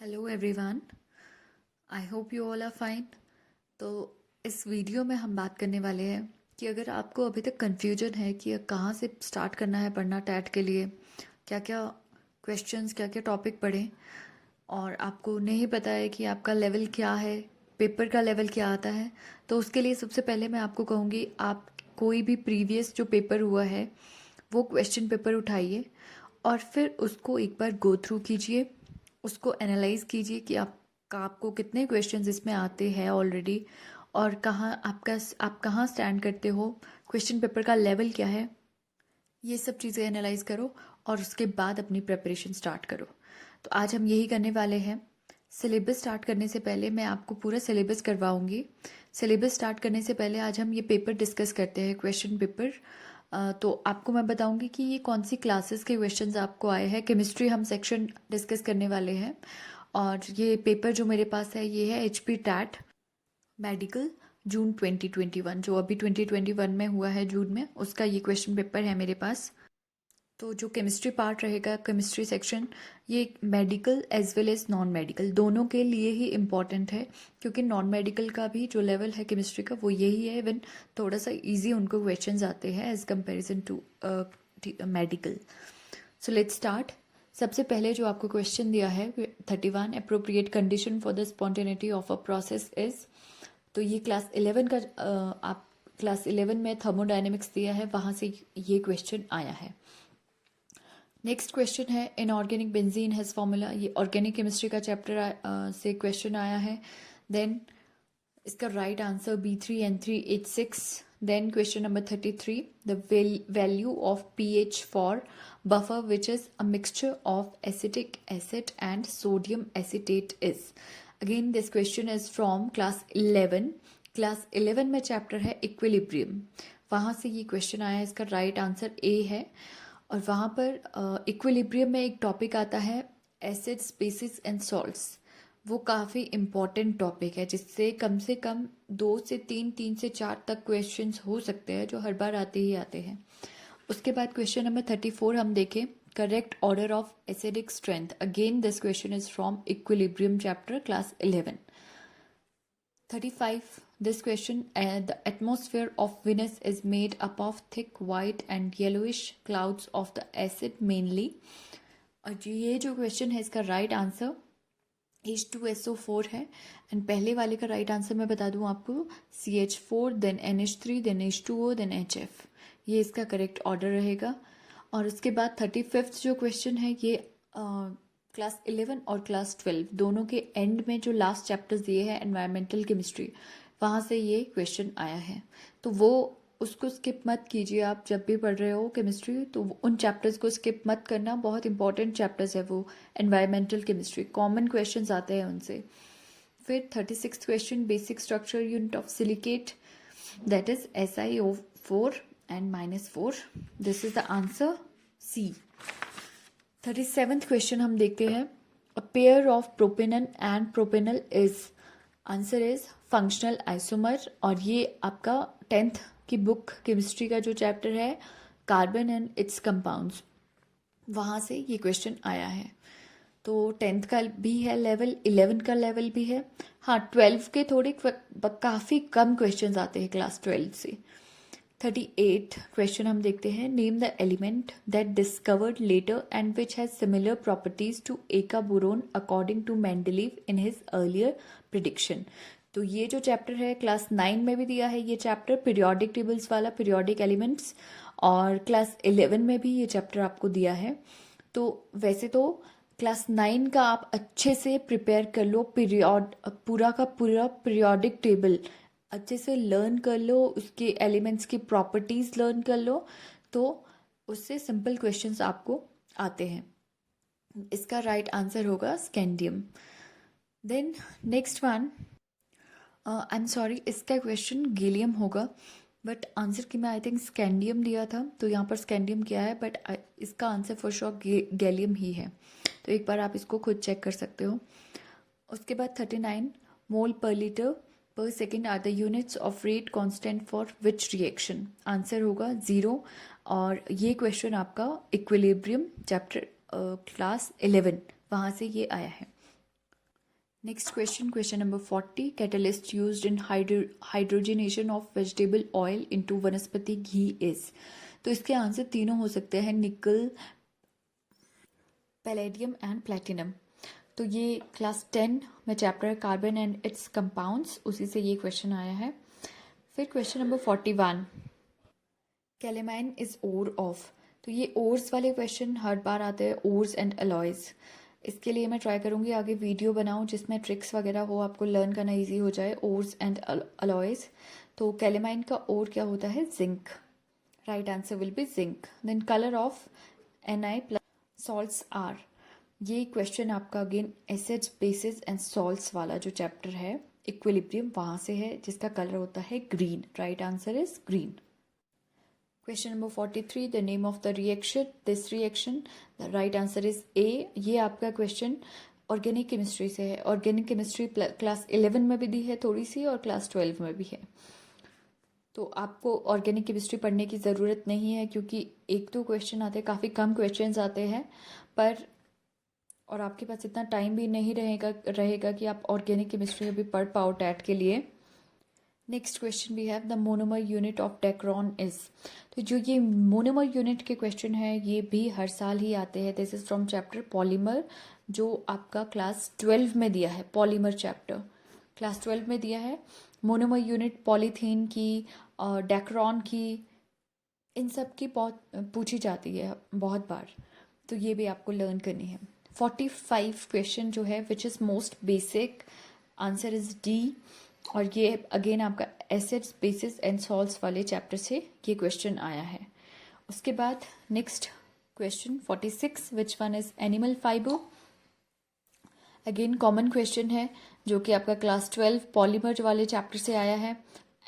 Hello everyone, I hope you all are fine. तो इस video में हम बात करने वाले हैं कि अगर आपको अभी तक कन्फ्यूजन है कि कहाँ से स्टार्ट करना है पढ़ना टैट के लिए, क्या क्या क्वेश्चंस, क्या क्या टॉपिक पढ़ें, और आपको नहीं पता है कि आपका लेवल क्या है, पेपर का लेवल क्या आता है, तो उसके लिए सबसे पहले मैं आपको कहूँगी आप कोई भी प्रीवियस जो पेपर हुआ है वो क्वेश्चन पेपर उठाइए और फिर उसको एक बार गो थ्रू कीजिए, उसको एनालाइज कीजिए कि आपको कितने क्वेश्चंस इसमें आते हैं ऑलरेडी, और आप कहाँ स्टैंड करते हो, क्वेश्चन पेपर का लेवल क्या है, ये सब चीज़ें एनालाइज करो और उसके बाद अपनी प्रिपरेशन स्टार्ट करो। तो आज हम यही करने वाले हैं। सिलेबस स्टार्ट करने से पहले मैं आपको पूरा सिलेबस करवाऊंगी। सिलेबस स्टार्ट करने से पहले आज हम ये पेपर डिस्कस करते हैं, क्वेश्चन पेपर। तो आपको मैं बताऊंगी कि ये कौन सी क्लासेस के क्वेश्चंस आपको आए हैं। केमिस्ट्री हम सेक्शन डिस्कस करने वाले हैं, और ये पेपर जो मेरे पास है ये है HP टैट मेडिकल जून 2021, जो अभी 2021 में हुआ है जून में, उसका ये क्वेश्चन पेपर है मेरे पास। तो जो केमिस्ट्री पार्ट रहेगा, केमिस्ट्री सेक्शन, ये medical as well as non medical दोनों के लिए ही इम्पॉर्टेंट है, क्योंकि नॉन मेडिकल का भी जो लेवल है केमिस्ट्री का वो यही है। इवन थोड़ा सा इजी उनको क्वेश्चंस आते हैं as comparison to medical. So let's start. सबसे पहले जो आपको क्वेश्चन दिया है 31, appropriate condition for the spontaneity of a process is. तो ये क्लास 11 का आप क्लास 11 में थर्मोडायनेमिक्स दिया है, वहाँ से ये क्वेश्चन आया है। नेक्स्ट क्वेश्चन है इनऑर्गेनिक बेंजीन हैज फॉर्मूला। ये ऑर्गेनिक केमिस्ट्री का चैप्टर से क्वेश्चन आया है। देन इसका right answer B3N3H6। Then question number 33, the value of pH for buffer which is a mixture of acetic acid and sodium acetate is. Again this question is from class 11। Class 11 में chapter है equilibrium, वहाँ से ये question आया है। इसका right answer A है। और वहाँ पर इक्विलिब्रियम में एक टॉपिक आता है एसिड्स, बेसिस एंड सॉल्ट्स। वो काफ़ी इम्पॉर्टेंट टॉपिक है, जिससे कम से कम 2 से 3, 3 से 4 तक क्वेश्चंस हो सकते हैं, जो हर बार आते ही आते हैं। उसके बाद क्वेश्चन नंबर 34 हम देखें, correct order of acidic strength. Again this question is from equilibrium chapter class 11। 35, this question, the atmosphere of Venus is made up of thick white and yellowish clouds of the acid mainly। और ये जो question है इसका right answer H2SO4 है। And पहले वाले का right answer मैं बता दूं आपको, CH4, then NH3, then H2O, then HF। ये इसका करेक्ट ऑर्डर रहेगा। और उसके बाद 35th जो क्वेश्चन है ये क्लास 11 और क्लास 12 दोनों के एंड में जो लास्ट चैप्टर्स दिए हैं एनवायरमेंटल केमिस्ट्री, वहाँ से ये क्वेश्चन आया है। तो वो उसको स्किप मत कीजिए। आप जब भी पढ़ रहे हो केमिस्ट्री तो उन चैप्टर्स को स्किप मत करना, बहुत इंपॉर्टेंट चैप्टर्स है वो। एनवायरमेंटल केमिस्ट्री कॉमन क्वेश्चंस आते हैं उनसे। फिर 36 question, basic structure unit of silicate, that is SiO4 and -4। This is the answer C। 37th question हम देखते हैं, a pair of propanone and propanal is. Answer is functional isomer. और ये आपका 10th की बुक केमिस्ट्री का जो chapter है कार्बन एंड इट्स कंपाउंड्स, वहाँ से ये क्वेश्चन आया है। तो 10th का भी है लेवल, 11 का लेवल भी है। हाँ, 12 के थोड़े काफ़ी कम क्वेश्चंस आते हैं क्लास 12 से। 38 क्वेश्चन हम देखते हैं, name the element that discovered later and which has similar properties to eka boron according to Mendeleev in his earlier prediction. तो ये जो चैप्टर है क्लास 9 में भी दिया है ये चैप्टर, पीरियोडिक टेबल्स वाला, पीरियोडिक एलिमेंट्स, और क्लास 11 में भी ये चैप्टर आपको दिया है। तो वैसे तो क्लास 9 का आप अच्छे से प्रिपेयर कर लो, पूरा का पूरा पीरियोडिक टेबल अच्छे से लर्न कर लो, उसके एलिमेंट्स की प्रॉपर्टीज लर्न कर लो, तो उससे सिंपल क्वेश्चंस आपको आते हैं। इसका राइट आंसर होगा scandium. Then next one, I am sorry, इसका क्वेश्चन गैलियम होगा, बट आंसर की मैं आई थिंक स्कैंडियम दिया था, तो यहाँ पर स्कैंडियम किया है, बट इसका आंसर फॉर श्योर गैलियम ही है। तो एक बार आप इसको खुद चेक कर सकते हो। उसके बाद 39, मोल per litre per second are the units of rate constant for which reaction. Answer होगा 0। और ये क्वेश्चन आपका इक्विलिब्रियम चैप्टर क्लास 11 वहाँ से ये आया है। Next question, question number 40, catalyst used in hydrogenation of vegetable oil into वनस्पति घी इज। तो इसके आंसर तीनों हो सकते हैं, निकल, पैलेडियम एंड प्लेटिनम। तो ये क्लास 10 में chapter carbon and its compounds, उसी से ये क्वेश्चन आया है। फिर question number 41, calamine is ore of. तो ये ओर्स वाले क्वेश्चन हर बार आते हैं, ओर्स एंड अलॉयज। इसके लिए मैं ट्राई करूंगी आगे वीडियो बनाऊं जिसमें ट्रिक्स वगैरह हो, आपको लर्न करना इजी हो जाए, ओर्स एंड अलॉयज। तो कैलेमाइन का ओर क्या होता है? Zinc. Right answer will be zinc. Then colour of Na plus salts are. ये क्वेश्चन आपका again acids bases and salts वाला जो चैप्टर है, इक्विलिब्रियम, वहां से है, जिसका कलर होता है green. Right answer is green. Question number 43, the name of the reaction, this reaction, the right answer is a. ये आपका क्वेश्चन ऑर्गेनिक केमिस्ट्री से है। ऑर्गेनिक केमिस्ट्री क्लास 11 में भी दी है थोड़ी सी, और क्लास 12 में भी है। तो आपको ऑर्गेनिक केमिस्ट्री पढ़ने की ज़रूरत नहीं है, क्योंकि एक दो क्वेश्चन आते हैं, काफ़ी कम क्वेश्चंस आते हैं, पर और आपके पास इतना टाइम भी नहीं रहेगा कि आप ऑर्गेनिक केमिस्ट्री अभी पढ़ पाओ टैट के लिए। Next question we have the monomer unit of dacron is. तो जो ये मोनोमर यूनिट के क्वेश्चन है, ये भी हर साल ही आते हैं। This is from chapter polymer, जो आपका क्लास 12 में दिया है। पॉलीमर चैप्टर क्लास 12 में दिया है। मोनोमर यूनिट पॉलीथीन की, डेक्रोन की, इन सब की बहुत पूछी जाती है बहुत बार, तो ये भी आपको लर्न करनी है। 45 क्वेश्चन जो है, which is most basic, answer is D. और ये अगेन आपका एसिड्स बेसिस एंड सॉल्ट्स वाले चैप्टर से ये क्वेश्चन आया है। उसके बाद next question 46, which one is animal fibre. Again common question है, जो कि आपका क्लास 12 पॉलीमर वाले चैप्टर से आया है।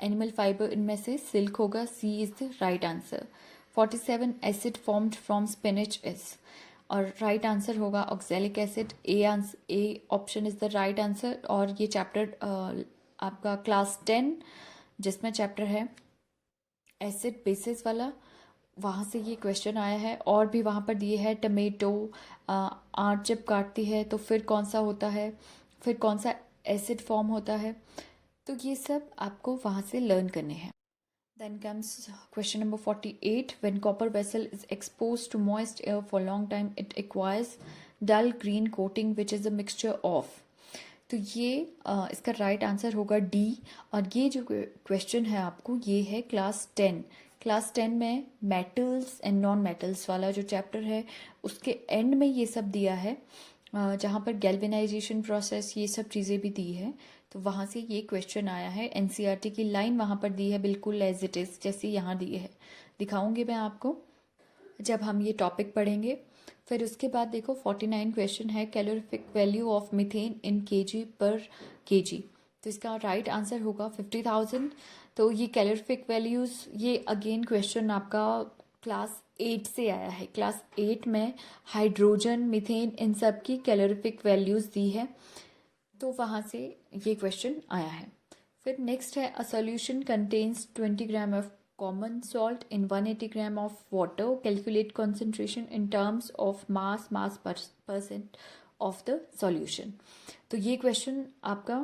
एनिमल फाइबर इनमें से सिल्क होगा, C is the right answer. 47, acid formed from spinach is, और राइट आंसर होगा oxalic acid. A option is the right answer. और ये चैप्टर आपका क्लास 10 जिसमें चैप्टर है एसिड बेसिस वाला, वहाँ से ये क्वेश्चन आया है। और भी वहाँ पर दिए है टमेटो आंट जब काटती है तो फिर कौन सा होता है, फिर कौन सा एसिड फॉर्म होता है, तो ये सब आपको वहाँ से लर्न करने हैं। Then comes question number 48. When copper vessel is exposed to moist air for long time, it acquires dull green coating, which is a mixture of. तो ये इसका राइट आंसर होगा डी। और ये जो क्वेश्चन है आपको, ये है क्लास 10। क्लास 10 में मेटल्स एंड नॉन मेटल्स वाला जो चैप्टर है, उसके एंड में ये सब दिया है, जहाँ पर गैल्वेनाइजेशन प्रोसेस, ये सब चीज़ें भी दी है। तो वहाँ से ये क्वेश्चन आया है। एनसीईआरटी की लाइन वहाँ पर दी है, बिल्कुल एज इट इज़ जैसी यहाँ दी है। दिखाऊंगी मैं आपको जब हम ये टॉपिक पढ़ेंगे। फिर उसके बाद देखो 49 क्वेश्चन है, calorific value of methane in KG पर केजी। तो इसका राइट आंसर होगा 50,000। तो ये कैलोरीफिक वैल्यूज़, ये अगेन क्वेश्चन आपका क्लास 8 से आया है। क्लास 8 में हाइड्रोजन, मीथेन, इन सब की कैलोरीफिक वैल्यूज़ दी है, तो वहाँ से ये क्वेश्चन आया है। फिर नेक्स्ट है, a solution contains 20 gram of common salt in 180 gram of water, calculate concentration in terms of mass percent of the solution. तो ये क्वेश्चन आपका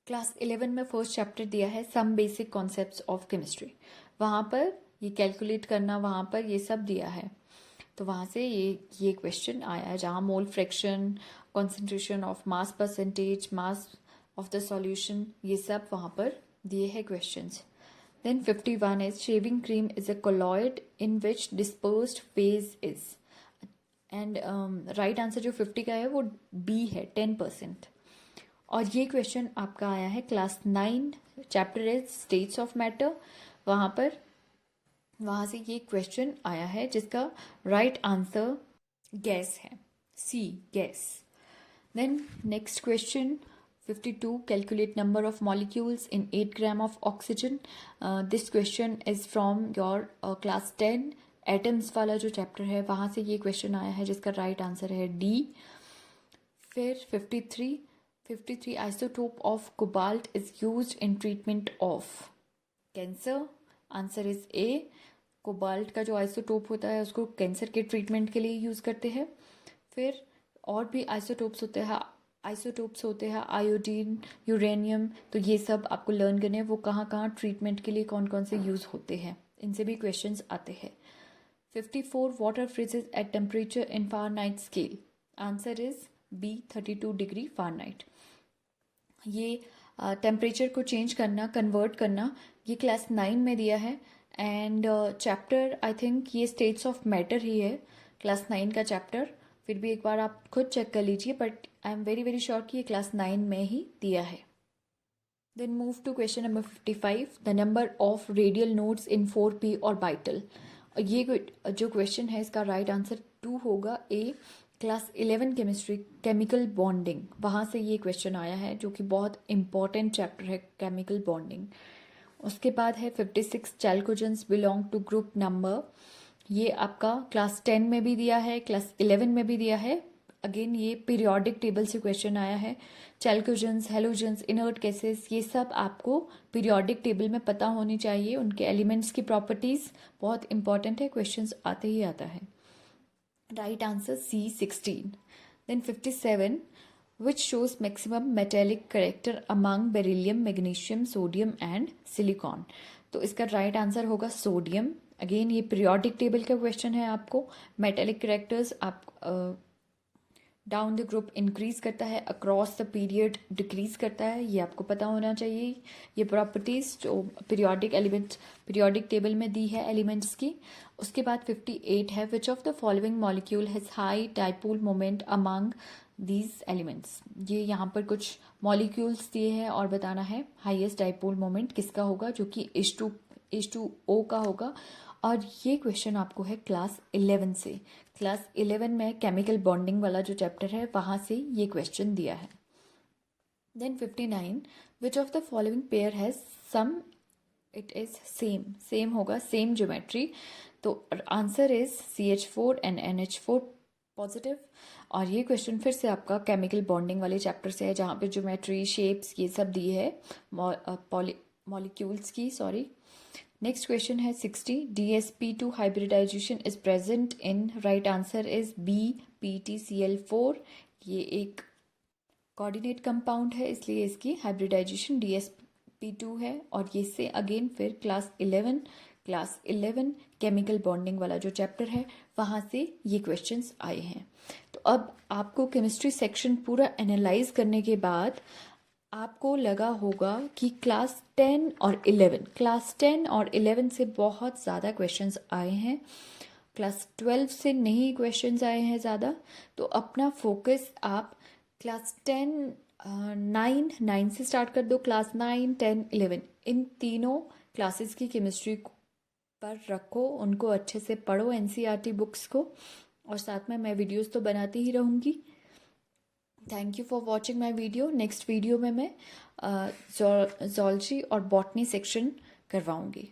क्लास 11 में फर्स्ट चैप्टर दिया है, some basic concepts of chemistry. वहाँ पर ये कैलकुलेट करना, वहाँ पर ये सब दिया है, तो वहाँ से ये क्वेश्चन आया है, जहाँ mole fraction, concentration of mass percentage, mass of the solution, ये सब वहाँ पर दिए हैं questions. Then 51 is shaving cream is a colloid in which dispersed phase is. And right answer जो 50 का है वो बी है, 10%। और ये क्वेश्चन आपका आया है class 9, chapter is states of matter. वहाँ से ये क्वेश्चन आया है, जिसका राइट आंसर गैस है, C gas. Then next question 52, calculate number of molecules in 8 gram of oxygen. This question is from your class 10 atoms वाला जो चैप्टर है, वहाँ से ये क्वेश्चन आया है, जिसका राइट आंसर है डी। फिर 53 isotope of cobalt is used in treatment of cancer. Answer is a. Cobalt का जो आइसोटोप होता है, उसको कैंसर के ट्रीटमेंट के लिए यूज़ करते हैं। फिर और भी आइसोटोप्स होते हैं, आइसोटोप्स होते हैं, आयोडीन, यूरेनियम, तो ये सब आपको लर्न करने हैं, वो कहाँ कहाँ ट्रीटमेंट के लिए कौन कौन से यूज़ होते हैं, इनसे भी क्वेश्चंस आते हैं। 54 water freezes at temperature in Fahrenheit scale, answer is B 32 degree Fahrenheit. ये टेम्परेचर को चेंज करना, कन्वर्ट करना, ये क्लास 9 में दिया है। एंड चैप्टर आई थिंक ये स्टेट्स ऑफ मैटर ही है, क्लास 9 का चैप्टर। फिर भी एक बार आप खुद चेक कर लीजिए, but I am very very sure कि ये क्लास 9 में ही दिया है। Then move to question number 55, the number of radial nodes in 4p और बाइटल। ये जो क्वेश्चन है इसका राइट आंसर 2 होगा, A. Class 11 chemistry, chemical bonding, वहाँ से ये क्वेश्चन आया है, जो कि बहुत इंपॉर्टेंट चैप्टर है केमिकल बॉन्डिंग। उसके बाद है 56, chalcogens belong to group number. ये आपका क्लास 10 में भी दिया है, क्लास 11 में भी दिया है। अगेन ये पीरियोडिक टेबल से क्वेश्चन आया है। चैल्कोजेंस, हेलोजेंस, इनर्ट गैसेस, ये सब आपको पीरियोडिक टेबल में पता होनी चाहिए। उनके एलिमेंट्स की प्रॉपर्टीज बहुत इंपॉर्टेंट है, क्वेश्चंस आते ही आता है। Right answer C 16। Then 57, which shows maximum metallic character among beryllium, magnesium, sodium and silicon। तो इसका राइट आंसर होगा सोडियम। अगेन ये पीरियोडिक टेबल का क्वेश्चन है आपको। मेटेलिक करेक्टर्स आप डाउन द ग्रुप इंक्रीज करता है, अक्रॉस द पीरियड डिक्रीज करता है, ये आपको पता होना चाहिए। ये प्रॉपर्टीज जो पीरियोडिक एलिमेंट पीरियोडिक टेबल में दी है एलिमेंट्स की। उसके बाद 58 है, विच of the following molecule has high dipole moment among these elements. ये यहाँ पर कुछ मॉलिक्यूल्स दिए हैं और बताना है हाईएस्ट डाइपोल मोमेंट किसका होगा, जो कि H2O का होगा। और ये क्वेश्चन आपको है क्लास 11 से। क्लास 11 में केमिकल बॉन्डिंग वाला जो चैप्टर है वहाँ से ये क्वेश्चन दिया है। Then 59, which of the following pair has some, it is same होगा, सेम ज्योमेट्री। तो answer is CH4 and NH4 positive. और ये क्वेश्चन फिर से आपका केमिकल बॉन्डिंग वाले चैप्टर से है, जहाँ पे ज्योमेट्री, शेप्स, ये सब दिए है मॉलिक्यूल्स की, सॉरी। नेक्स्ट क्वेश्चन है 60, DsP2 hybridisation is present in, right answer is B PtCl4। ये एक कोऑर्डिनेट कंपाउंड है, इसलिए इसकी हाइब्रिडाइजेशन DsP2 है। और ये से अगेन फिर क्लास 11 केमिकल बॉन्डिंग वाला जो चैप्टर है वहाँ से ये क्वेश्चंस आए हैं। तो अब आपको केमिस्ट्री सेक्शन पूरा एनालाइज करने के बाद आपको लगा होगा कि क्लास 10 और 11 से बहुत ज़्यादा क्वेश्चंस आए हैं, क्लास 12 से नहीं क्वेश्चंस आए हैं ज़्यादा। तो अपना फोकस आप क्लास 10 9 से स्टार्ट कर दो। क्लास 9 10 11 इन तीनों क्लासेस की केमिस्ट्री पर रखो, उनको अच्छे से पढ़ो, NCERT बुक्स को। और साथ में मैं वीडियोस तो बनाती ही रहूँगी। Thank you for watching my video. Next video में मैं जोलॉजी और बॉटनी सेक्शन करवाऊँगी।